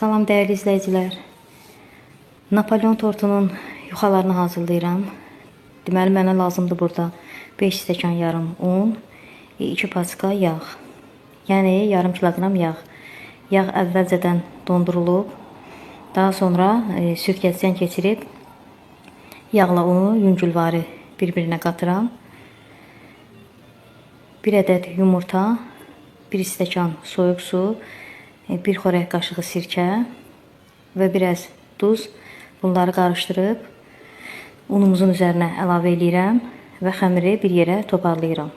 Salam dəyərli izləyicilər. Napolyon tortunun yuxalarını hazırlayıram. Deməli, mənə lazımdır burada 5 stəkan yarım un, 2 paçka yağ. Yəni, yarım kiloqram yağ. Yağ əvvəlcədən dondurulub, daha sonra sürtkəcdən keçirib, yağla unu yüngülvari bir-birinə qatıram. 1 ədəd yumurta, 1 stəkan soyuq su, 1 xörək qaşığı sirkə və biraz duz. Bunları qarışdırıb unumuzun üzərinə əlavə edirəm və xəmiri bir yerə toparlayıram.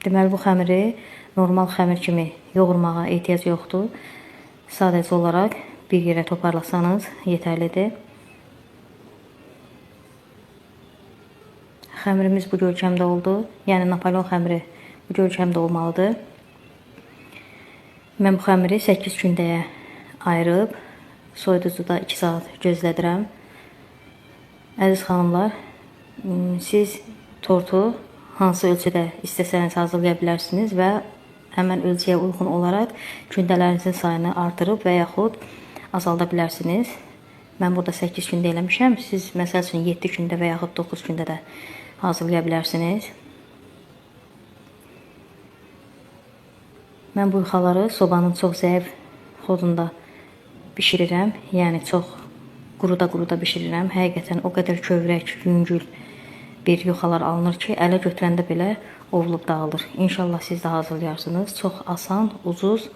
Deməli, bu xəmiri normal xəmir kimi yoğurmağa ehtiyac yoxdur. Sadəcə olaraq bir yerə toparlasanız yetərlidir. Xəmirimiz bu görkəmdə oldu. Yəni, Napolyon xəmiri bu görkəmdə olmalıdır. Mən bu xəmiri 8 gündəyə ayırıb, soyuducuda 2 saat gözlədirəm. Əziz xanımlar, siz tortu hansı ölçüdə istəsəniz hazırlaya bilərsiniz və həmən ölçüyə uyğun olaraq gündələrinizin sayını artırıb və yaxud azalda bilərsiniz. Mən burada 8 gündə eləmişəm. Siz məsəl üçün 7 gündə və yaxud 9 gündə də hazırlaya bilərsiniz. Mən bu yuxaları sobanın çox zəif xodunda bişirirəm. Yəni, çox quruda bişirirəm. Həqiqətən o qədər kövrək, yüngül bir yuxalar alınır ki, ələ götürəndə belə ovulub dağılır. İnşallah siz də hazırlayarsınız. Çox asan, ucuz,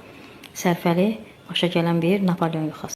sərfəli, başa gələn bir Napolyon yuxası.